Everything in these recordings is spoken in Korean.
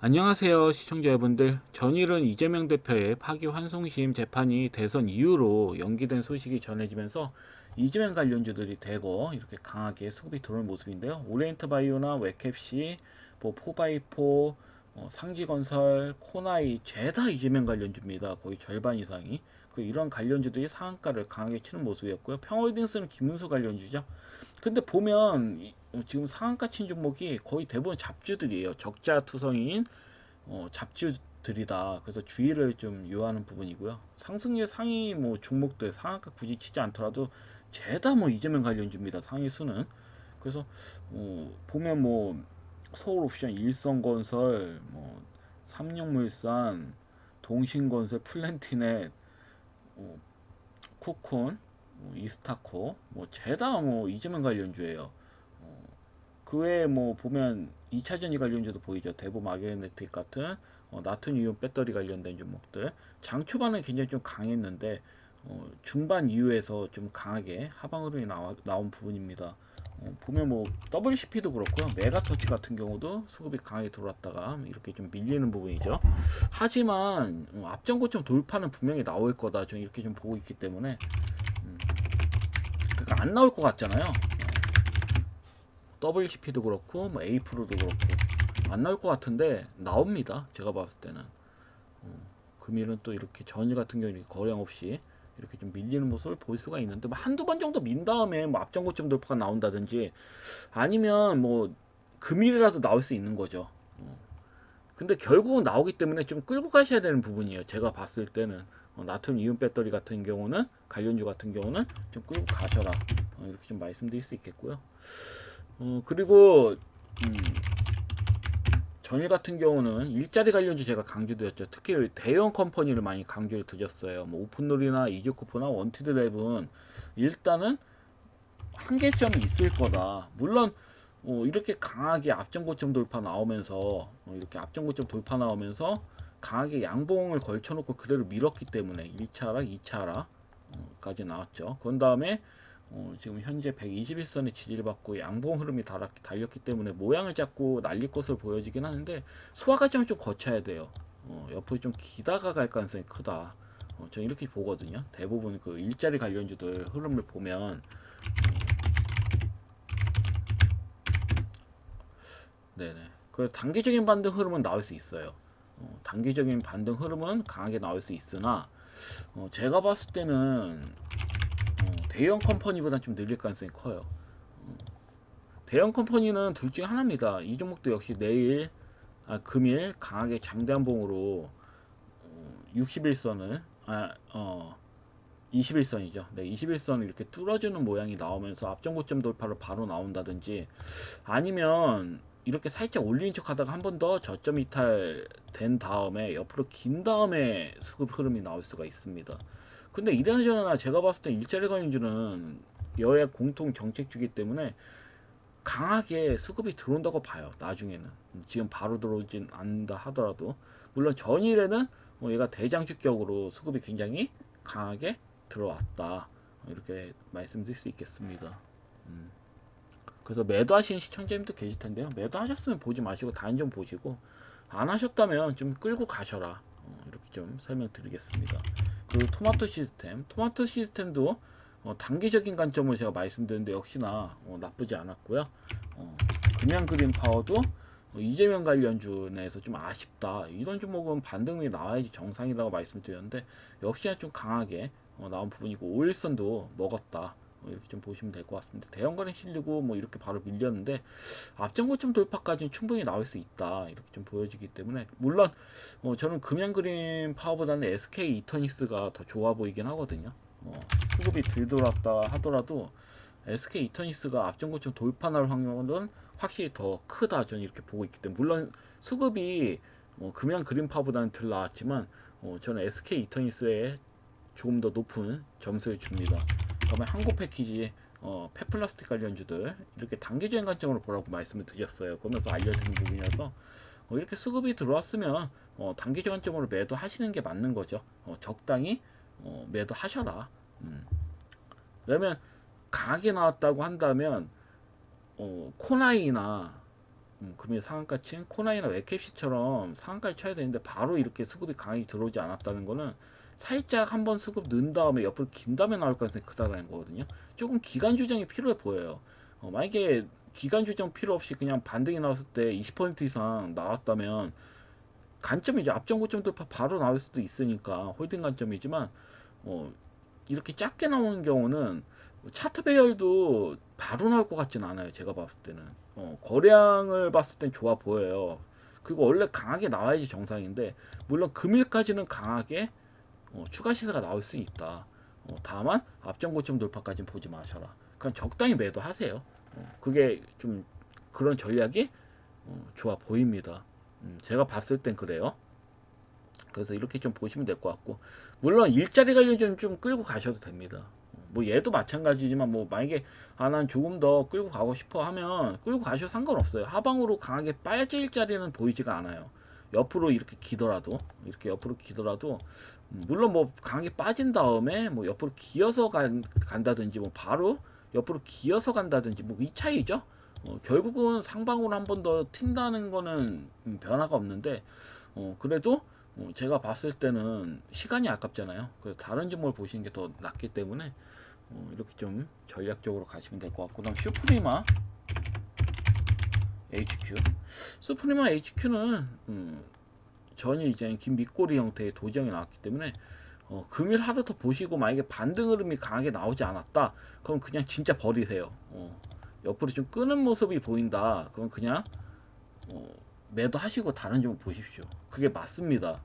안녕하세요, 시청자 여러분들. 전일은 이재명 대표의 파기환송심 재판이 대선 이후로 연기된 소식이 전해지면서 이재명 관련주들이 대거 이렇게 강하게 수급이 들어오는 모습인데요. 오리엔트바이오나 웹캡시, 뭐 포바이포, 상지건설, 코나이 죄다 이재명 관련주입니다. 거의 절반 이상이. 이런 관련주들이 상한가를 강하게 치는 모습이었고요. 평홀딩스는 김문수 관련주죠. 근데 보면 지금 상한가 친 종목이 거의 대부분 잡주들이에요. 적자 투성이인 잡주들이다. 그래서 주의를 좀 요하는 부분이고요. 상승률 상위 뭐 종목들 상한가 굳이 치지 않더라도 죄다 뭐 이재명 관련주입니다. 상위 수는. 그래서 보면 뭐 서울옵션, 일성건설, 뭐 삼육물산, 동신건설, 플랜티넷, 어, 코콘, 이스타코, 뭐 죄다 뭐 이재명 관련주예요. 그 외에 뭐 보면 2차 전지 관련주도 보이죠. 대부 마그네틱 같은 나트륨 배터리 관련된 종목들. 장 초반은 굉장히 좀 강했는데 중반 이후에서 좀 강하게 하방 흐름이 나온 부분입니다. 보면 뭐 WCP도 그렇고요. 메가터치 같은 경우도 수급이 강하게 들어왔다가 이렇게 좀 밀리는 부분이죠. 하지만 앞전 고점 돌파는 분명히 나올 거다. 저는 이렇게 좀 보고 있기 때문에 그러니까 안 나올 것 같잖아요. WCP도 그렇고 뭐 A 프로도 그렇고 안 나올 것 같은데 나옵니다. 제가 봤을 때는 금일은 또 이렇게 전일 같은 경우는 거래량 없이 이렇게 좀 밀리는 모습을 볼 수가 있는데 뭐 한두 번 정도 민 다음에 뭐 앞전 고점 돌파가 나온다든지 아니면 뭐 금일이라도 나올 수 있는 거죠. 근데 결국은 나오기 때문에 좀 끌고 가셔야 되는 부분이에요. 제가 봤을 때는 나트륨 이온 배터리 같은 경우는 관련주 같은 경우는 좀 끌고 가셔라 이렇게 좀 말씀드릴 수 있겠고요. 그리고 음, 전일 같은 경우는 일자리 관련주 제가 강조드렸죠. 특히 대형 컴퍼니를 많이 강조를 드렸어요. 뭐 오픈롤이나 이즈코프나 원티드랩은 일단은 한계점이 있을 거다. 물론 이렇게 강하게 앞전고점 돌파 나오면서 이렇게 앞전고점 돌파 나오면서 강하게 양봉을 걸쳐놓고 그대로 밀었기 때문에 1차 하락, 2차 하락까지 나왔죠. 그런 다음에 지금 현재 121선의 지지를 받고 양봉 흐름이 달렸기 때문에 모양을 잡고 날릴 것으로 보여지긴 하는데 소화 과정을 좀 거쳐야 돼요. 옆으로 좀 기다가 갈 가능성이 크다. 저는 이렇게 보거든요. 대부분 그 일자리 관련주들 흐름을 보면 네네. 그래서 단기적인 반등 흐름은 나올 수 있어요. 단기적인 반등 흐름은 강하게 나올 수 있으나 제가 봤을 때는 대형 컴퍼니보다 좀 늘릴 가능성이 커요. 대형 컴퍼니는 둘 중에 하나입니다. 이 종목도 역시 내일 금일 강하게 장대한봉으로 61선을 21선이죠. 네, 21선을 이렇게 뚫어주는 모양이 나오면서 앞전 고점 돌파로 바로 나온다든지 아니면 이렇게 살짝 올리는 척 하다가 한 번 더 저점 이탈 된 다음에 옆으로 긴 다음에 수급 흐름이 나올 수가 있습니다. 근데 이래나 저래나 제가 봤을 때 일자리 관련주는 여야 공통 정책주기 때문에 강하게 수급이 들어온다고 봐요. 나중에는 지금 바로 들어오진 않는다 하더라도 물론 전일에는 얘가 대장주격으로 수급이 굉장히 강하게 들어왔다 이렇게 말씀드릴 수 있겠습니다. 그래서 매도하시는 시청자님도 계실 텐데요. 매도하셨으면 보지 마시고 다른 점 보시고 안 하셨다면 좀 끌고 가셔라 이렇게 좀 설명드리겠습니다. 그리고 토마토 시스템도 단기적인 관점으로 제가 말씀드렸는데 역시나 나쁘지 않았고요. 그냥 그린 파워도 이재명 관련주 내에서 좀 아쉽다. 이런 종목은 반등이 나와야지 정상이라고 말씀드렸는데 역시나 좀 강하게 나온 부분이고 오일선도 먹었다. 이렇게 좀 보시면 될 것 같습니다. 대형거래 실리고 뭐 이렇게 바로 밀렸는데 앞전 고점 돌파까지는 충분히 나올 수 있다. 이렇게 좀 보여지기 때문에 물론 저는 금양그린 파워보다는 SK 이터니스가 더 좋아 보이긴 하거든요. 수급이 덜 돌았다 하더라도 SK 이터니스가 앞전 고점 돌파 날 확률은 확실히 더 크다. 저는 이렇게 보고 있기 때문에 물론 수급이 금양 그린 파워보다는 덜 나왔지만 저는 SK 이터니스에 조금 더 높은 점수를 줍니다. 그다음에 항공 패키지, 폐플라스틱 관련주들 이렇게 단기적인 관점으로 보라고 말씀을 드렸어요. 그러면서 알려드린 부분이어서 이렇게 수급이 들어왔으면 단기적 관점으로 매도하시는 게 맞는 거죠. 적당히 매도하셔라. 왜냐면 강하게 나왔다고 한다면 코나이나 금일 상한가 친 코나이나 웹캡시처럼 상한가를 쳐야 되는데 바로 이렇게 수급이 강하게 들어오지 않았다는 거는 살짝 한번 수급 넣은 다음에 옆으로 긴 다음에 나올 가능성이 크다는 거거든요. 조금 기간 조정이 필요해 보여요. 만약에 기간 조정 필요 없이 그냥 반등이 나왔을 때 20% 이상 나왔다면 관점이 이제 앞전 고점 돌파 바로 나올 수도 있으니까 홀딩 관점이지만 이렇게 작게 나오는 경우는 차트 배열도 바로 나올 것 같진 않아요. 제가 봤을 때는 거래량을 봤을 땐 좋아 보여요. 그리고 원래 강하게 나와야지 정상인데 물론 금일까지는 강하게 추가 시세가 나올 수 있다. 다만 앞전 고점 돌파까지는 보지 마셔라. 그냥 적당히 매도하세요. 그게 좀 그런 전략이 좋아 보입니다. 제가 봤을 땐 그래요. 그래서 이렇게 좀 보시면 될 것 같고 물론 일자리 관련 좀 끌고 가셔도 됩니다. 뭐 얘도 마찬가지지만 뭐 만약에 난 조금 더 끌고 가고 싶어 하면 끌고 가셔도 상관없어요. 하방으로 강하게 빠질 자리는 보이지가 않아요. 옆으로 이렇게 기더라도 이렇게 옆으로 기더라도 물론 뭐 강하게 빠진 다음에 뭐 옆으로 기어서 간다든지 뭐 바로 옆으로 기어서 간다든지 뭐 이 차이죠. 결국은 상방으로 한 번 더 튄다는 거는 변화가 없는데 그래도 제가 봤을 때는 시간이 아깝잖아요. 그래서 다른 종목을 보시는 게 더 낫기 때문에 이렇게 좀 전략적으로 가시면 될 것 같고, 그다음 슈프리마 HQ, 슈프리마 HQ는 전이 이제 긴 밑꼬리 형태의 도정이 나왔기 때문에 금일 하루 더 보시고 만약에 반등 흐름이 강하게 나오지 않았다, 그럼 그냥 진짜 버리세요. 옆으로 좀 끄는 모습이 보인다, 그럼 그냥 매도하시고 다른 종목 보십시오. 그게 맞습니다.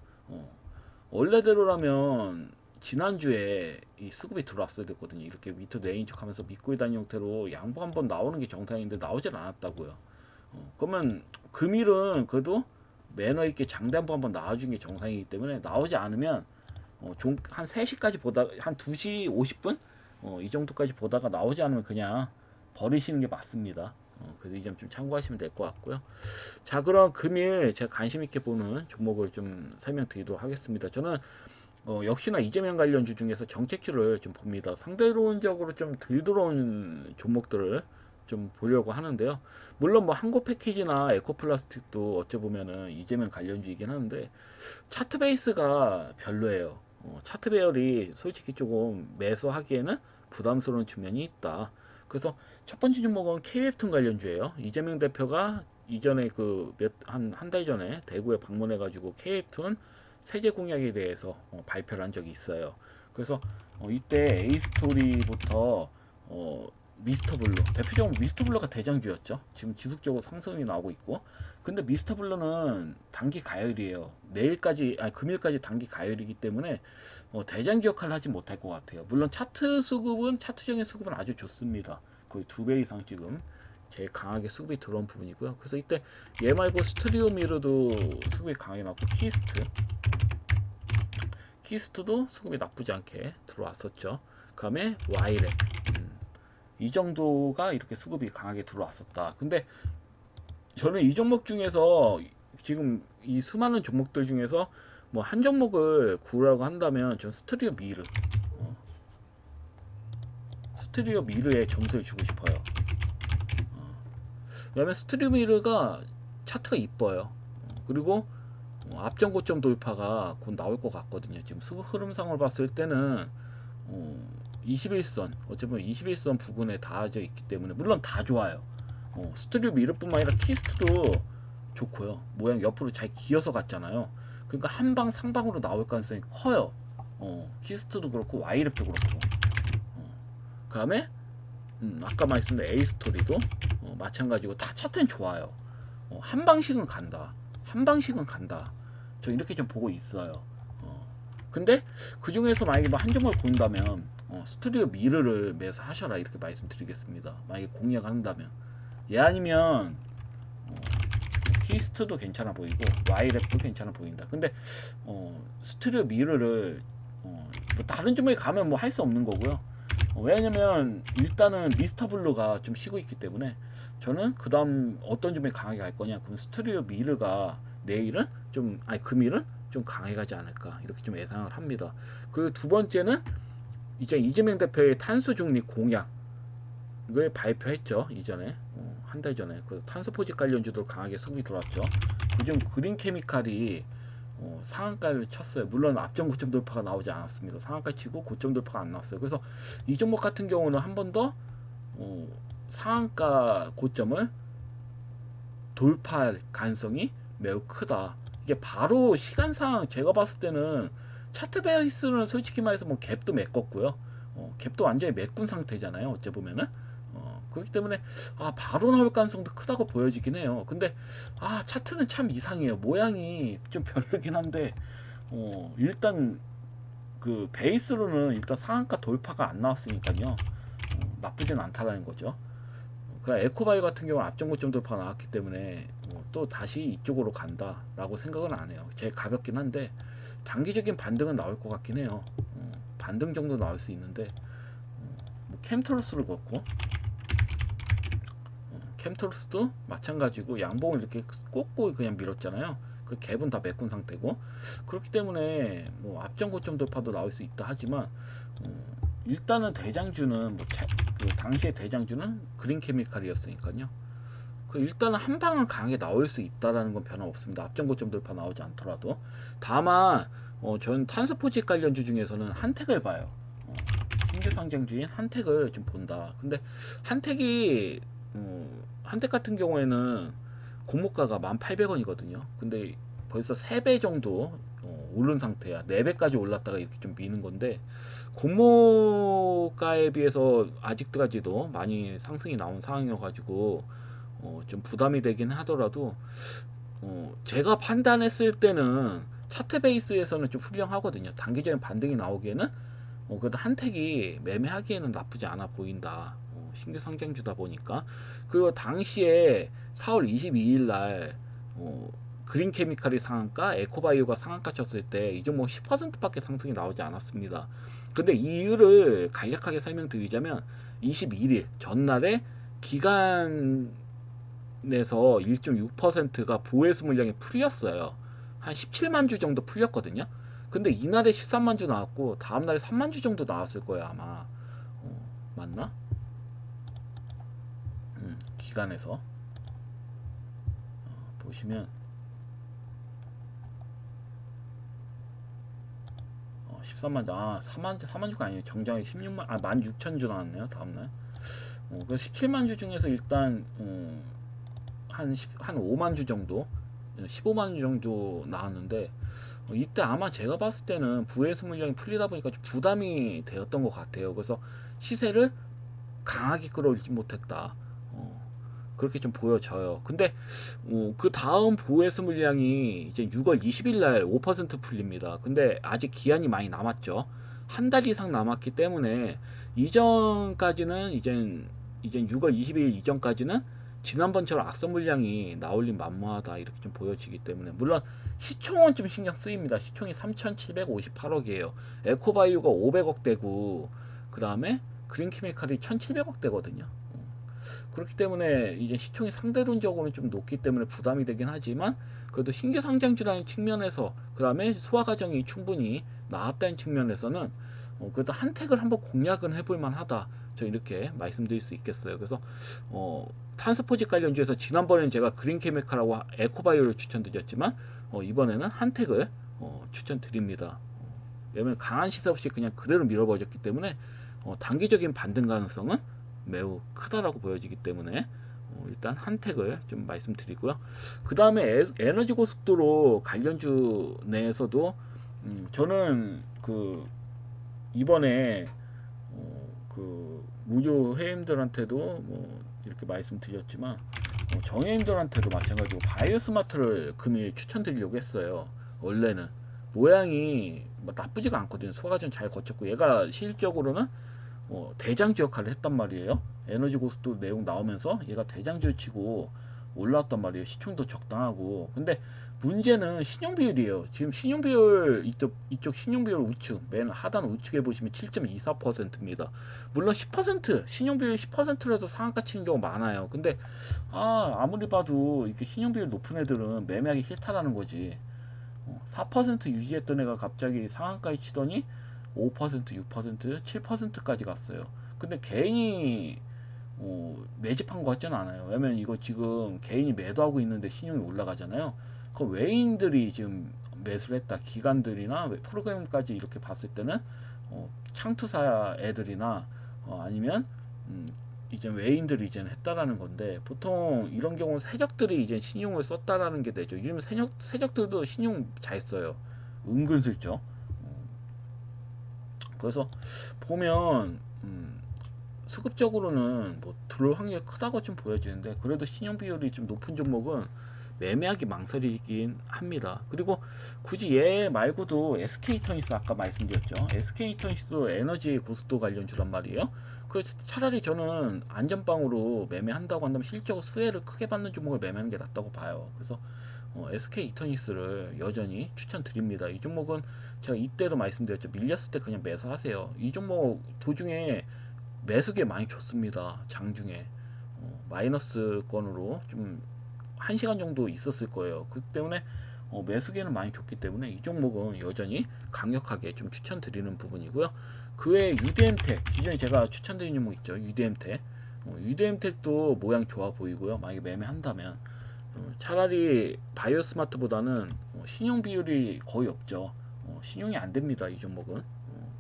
원래대로라면 지난주에 이 수급이 들어왔어야 됐거든요. 이렇게 밑으로 내린 척하면서 밑꼬리 단 형태로 양보 한번 나오는 게 정상인데 나오질 않았다고요. 그러면 금일은 그래도 매너 있게 장대 한번 나와준 게 정상이기 때문에 나오지 않으면 한 3시까지 보다 한 2시 50분 이 정도까지 보다가 나오지 않으면 그냥 버리시는 게 맞습니다. 그래서 이 점 좀 참고하시면 될 것 같고요. 자, 그럼 금일 제가 관심 있게 보는 종목을 좀 설명드리도록 하겠습니다. 저는 역시나 이재명 관련주 중에서 정책주를 좀 봅니다. 상대론적으로 좀 덜 들어온 종목들을 좀 보려고 하는데요. 물론 뭐 항고 패키지나 에코플라스틱도 어찌 보면은 이재명 관련주이긴 하는데 차트 베이스가 별로예요. 차트 배열이 솔직히 조금 매수하기에는 부담스러운 측면이 있다. 그래서 첫 번째 종목은 K웹툰 관련주예요. 이재명 대표가 이전에 한 달 전에 대구에 방문해가지고 K웹툰 세제 공약에 대해서 발표를 한 적이 있어요. 그래서 이때 A스토리부터 미스터블루, 대표적으로 미스터블루가 대장주였죠. 지금 지속적으로 상승이 나오고 있고, 근데 미스터블루는 단기 가열이에요. 금일까지 단기 가열이기 때문에 대장주 역할을 하지 못할 것 같아요. 물론 차트적인 수급은 아주 좋습니다. 거의 2배 이상 지금 제일 강하게 수급이 들어온 부분이고요. 그래서 이때 얘 말고 스튜디오 미러도 수급이 강하게 나왔고, 키스트도 수급이 나쁘지 않게 들어왔었죠. 그 다음에 와이렉, 이 정도가 이렇게 수급이 강하게 들어왔었다. 근데 저는 이 종목 중에서 지금 이 수많은 종목들 중에서 뭐 한 종목을 구라고 한다면 전 스튜디오 미르에 점수를 주고 싶어요. 왜냐면 스튜디오 미르가 차트가 이뻐요. 그리고 앞전 고점 돌파가 곧 나올 것 같거든요. 지금 수급 흐름상을 봤을 때는 21선, 어쩌면 21선 부근에 닿아져 있기 때문에 물론 다 좋아요. 스튜디오 미러뿐만 아니라 키스트도 좋고요. 모양 옆으로 잘 기어서 갔잖아요. 그러니까 한방 상방으로 나올 가능성이 커요. 키스트도 그렇고 와이랩도 그렇고. 그 다음에 아까 말씀드린 A스토리도 마찬가지고 다 차트는 좋아요. 한 방씩은 간다. 저 이렇게 좀 보고 있어요. 근데 그 중에서 만약에 뭐 한 종목을 고른다면 스튜디오 미르를 매수하셔라 이렇게 말씀드리겠습니다. 만약에 공략한다면. 얘 아니면 키스트도 괜찮아 보이고 와이랩도 괜찮아 보인다. 근데 스튜디오 미르를 뭐 다른 종목에 가면 뭐 할 수 없는 거고요. 왜냐면 일단은 미스터블루가 좀 쉬고 있기 때문에 저는 그 다음 어떤 점에 강하게 갈 거냐, 그럼 스튜디오 미르가 금일은 좀 강해 가지 않을까 이렇게 좀 예상을 합니다. 그 두 번째는 이제 이재명 대표의 탄소 중립 공약을 발표했죠. 이전에 한 달 전에. 그래서 탄소포집 관련주도 강하게 수급이 들어왔죠. 요즘 그린케미칼이 상한가를 쳤어요. 물론 앞전 고점 돌파가 나오지 않았습니다. 상한가 치고 고점 돌파가 안 나왔어요. 그래서 이 종목 같은 경우는 한 번 더 상한가 고점을 돌파할 가능성이 매우 크다. 이게 바로 시간상 제가 봤을 때는 차트 베이스는 솔직히 말해서 뭐 갭도 메꿨고요. 갭도 완전히 메꾼 상태잖아요. 어째 보면은. 그렇기 때문에 바로 나올 가능성도 크다고 보여지긴 해요. 근데 차트는 참 이상해요. 모양이 좀 별로긴 한데 일단 그 베이스로는 일단 상한가 돌파가 안 나왔으니까요. 나쁘진 않다라는 거죠. 그 에코바이오 같은 경우는 앞전 고점 돌파가 나왔기 때문에 또 다시 이쪽으로 간다라고 생각은 안 해요. 제일 가볍긴 한데 단기적인 반등은 나올 것 같긴 해요. 반등 정도 나올 수 있는데 뭐 캠트로스를 걷고 캠트로스도 마찬가지고 양봉을 이렇게 꽂고 그냥 밀었잖아요. 그 갭은 다 메꾼 상태고 그렇기 때문에 뭐 앞전 고점 돌파도 나올 수 있다 하지만 일단은 대장주는 그 당시의 대장주는 그린케미칼이었으니까요. 그 일단은 한 방은 강하게 나올 수 있다라는 건 변화 없습니다. 앞전 고점 돌파 나오지 않더라도 다만 전 탄소포집 관련주 중에서는 한택을 봐요. 신규 상장주인 한택을 좀 본다. 근데 한택이 한택 같은 경우에는 공모가가 1,800원이거든요. 근데 벌써 3배 정도 오른 상태야. 4배까지 올랐다가 이렇게 좀 미는 건데 공모가에 비해서 아직까지도 많이 상승이 나온 상황이어가지고 좀 부담이 되긴 하더라도 제가 판단했을 때는 차트 베이스에서는 좀 훌륭하거든요. 단기적인 반등이 나오기에는 그래도 한택이 매매하기에는 나쁘지 않아 보인다. 신규 상장주다 보니까. 그리고 당시에 4월 22일 날 그린케미칼이 상한가, 에코바이오가 상한가 쳤을 때 이 종목 10%밖에 상승이 나오지 않았습니다. 근데 이유를 간략하게 설명드리자면 21일 전날에 기간에서 1.6%가 보해수 물량이 풀렸어요. 한 17만 주 정도 풀렸거든요. 근데 이날에 13만 주 나왔고 다음날에 3만 주 정도 나왔을 거예요 아마. 맞나? 기간에서 보시면 13만 주, 4만 주가 아니에요. 정정이 16만, 16,000주 나왔네요. 다음날. 그 17만 주 중에서 일단 한 5만 주 정도, 15만 주 정도 나왔는데 이때 아마 제가 봤을 때는 부해수 물량이 풀리다 보니까 좀 부담이 되었던 것 같아요. 그래서 시세를 강하게 끌어올리지 못했다. 그렇게 좀 보여져요. 근데 그 다음 보해수 물량이 이제 6월 20일 날 5% 풀립니다. 근데 아직 기한이 많이 남았죠. 한 달 이상 남았기 때문에 이전까지는 이젠 6월 20일 이전까지는 지난번처럼 악성 물량이 나올림 만무하다 이렇게 좀 보여지기 때문에 물론 시총은 좀 신경 쓰입니다. 시총이 3,758억이에요. 에코바이오가 500억대고 그 다음에 그린케미칼이 1,700억대거든요. 그렇기 때문에 이제 시총이 상대론적으로는 좀 높기 때문에 부담이 되긴 하지만 그래도 신규 상장주라는 측면에서 그 다음에 소화 과정이 충분히 나왔다는 측면에서는 그래도 한택을 한번 공략은 해볼 만하다. 저 이렇게 말씀드릴 수 있겠어요. 그래서 탄소포집 관련주에서 지난번에는 제가 그린케미칼하고 에코바이오를 추천드렸지만 이번에는 한택을 추천드립니다. 왜냐면 강한 시세 없이 그냥 그대로 밀어버렸기 때문에 단기적인 반등 가능성은 매우 크다라고 보여지기 때문에 일단 한택을 좀 말씀드리고요. 그 다음에 에너지 고속도로 관련주 내에서도 저는 그 이번에 그 무료 회원들한테도 뭐 이렇게 말씀드렸지만 정회원들한테도 마찬가지로 바이오스마트를 금일 추천드리려고 했어요. 원래는 모양이 뭐 나쁘지가 않거든요. 소화전 잘 거쳤고 얘가 실질적으로는 대장주 역할을 했단 말이에요. 에너지 고속도로 내용 나오면서 얘가 대장주를 치고 올라왔단 말이에요. 시총도 적당하고. 근데 문제는 신용 비율이에요. 지금 신용 비율 이쪽 신용 비율 우측 맨 하단 우측에 보시면 7.24%입니다. 물론 10% 신용 비율 10%라도 상한가 치는 경우 많아요. 근데 아무리 봐도 이렇게 신용 비율 높은 애들은 매매하기 싫다라는 거지. 4% 유지했던 애가 갑자기 상한가에 치더니 5%, 6%, 7%까지 갔어요. 근데 괜히 매집한 것 같지는 않아요. 왜냐면 이거 지금 개인이 매도하고 있는데 신용이 올라가잖아요. 그 외인들이 지금 매수를 했다. 기관들이나 프로그램까지 이렇게 봤을 때는 창투사 애들이나 아니면 음, 이제 외인들이 이제 했다라는 건데, 보통 이런 경우는 세력들이 이제 신용을 썼다라는 게 되죠. 요즘 세력들도 신용 잘 써요. 은근슬쩍. 그래서 보면 수급적으로는 뭐 들어올 확률이 크다고 좀 보여지는데, 그래도 신용 비율이 좀 높은 종목은 매매하기 망설이긴 합니다. 그리고 굳이 얘 말고도 SK이터니스 아까 말씀드렸죠. SK이터니스도 에너지 고속도 관련주란 말이에요. 그래서 차라리 저는 안전빵으로 매매한다고 한다면 실적으로 수혜를 크게 받는 종목을 매매하는 게 낫다고 봐요. 그래서 SK이터니스를 여전히 추천드립니다. 이 종목은 제가 이때도 말씀드렸죠. 밀렸을 때 그냥 매수하세요. 이 종목 도중에 매수기에 많이 줬습니다. 장중에 마이너스권으로 좀 1시간 정도 있었을 거예요. 그 때문에 매수기에는 많이 줬기 때문에 이 종목은 여전히 강력하게 좀 추천드리는 부분이고요. 그 외에 UDM텍, 기존에 제가 추천드린 종목 있죠. UDM텍. UDM텍도 모양 좋아 보이고요. 만약에 매매한다면 차라리 바이오스마트보다는 신용 비율이 거의 없죠. 신용이 안 됩니다. 이 종목은.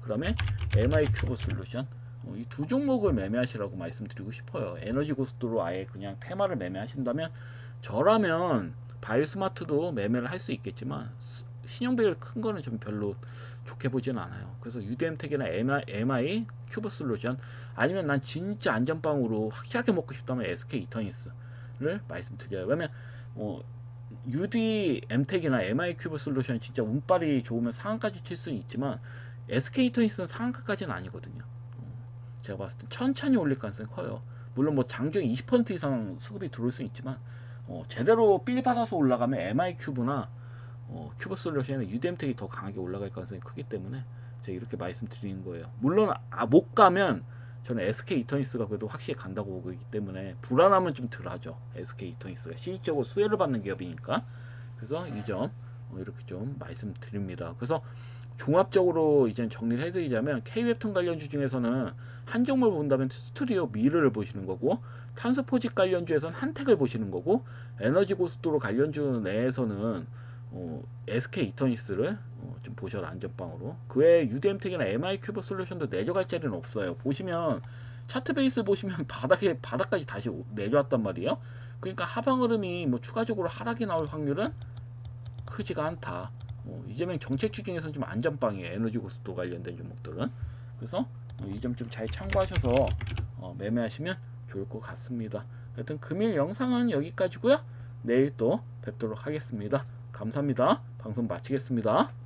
그다음에 MI 큐브 솔루션. 이 두 종목을 매매하시라고 말씀드리고 싶어요. 에너지 고속도로 아예 그냥 테마를 매매하신다면, 저라면 바이오스마트도 매매를 할 수 있겠지만 신용 비율 큰 거는 좀 별로 좋게 보진 않아요. 그래서 UDM텍이나 MI 큐브 솔루션, 아니면 난 진짜 안전빵으로 확실하게 먹고 싶다면 SK 이터니스를 말씀드려요. 왜냐면 UDM텍이나 MI 큐브 솔루션 진짜 운빨이 좋으면 상한까지 칠 수는 있지만 SK 이터니스는 상한가까지는 아니거든요. 제가 봤을 때 천천히 올릴 가능성이 커요. 물론 뭐 장중에 20% 이상 수급이 들어올 수는 있지만 제대로 빌 받아서 올라가면 MI 큐브나 큐브 솔루션은 UDM텍이 더 강하게 올라갈 가능성이 크기 때문에 제가 이렇게 말씀드리는 거예요. 물론 못 가면 저는 SK 이터니스가 그래도 확실히 간다고 보기 때문에 불안함은 좀 덜하죠. SK 이터니스가 실질적으로 수혜를 받는 기업이니까. 그래서 이 점 이렇게 좀 말씀드립니다. 그래서 종합적으로 이제 정리를 해드리자면, K웹툰 관련주 중에서는 한 종목을 본다면 스튜디오 미르를 보시는 거고, 탄소 포집 관련주에서는 한택을 보시는 거고, 에너지 고속도로 관련주 내에서는 SK 이터니스를 좀 보셔라, 안전빵으로. 그 외에 UDM텍이나 MI 큐브 솔루션도 내려갈 자리는 없어요. 보시면 차트 베이스 보시면 바닥까지 다시 내려왔단 말이에요. 그러니까 하방 흐름이 뭐 추가적으로 하락이 나올 확률은 크지가 않다. 이재명 정책주 중에서는 좀 안전빵이에요. 에너지 고속도 관련된 종목들은. 그래서 이 점 좀 잘 참고하셔서 매매하시면 좋을 것 같습니다. 하여튼 금일 영상은 여기까지고요. 내일 또 뵙도록 하겠습니다. 감사합니다. 방송 마치겠습니다.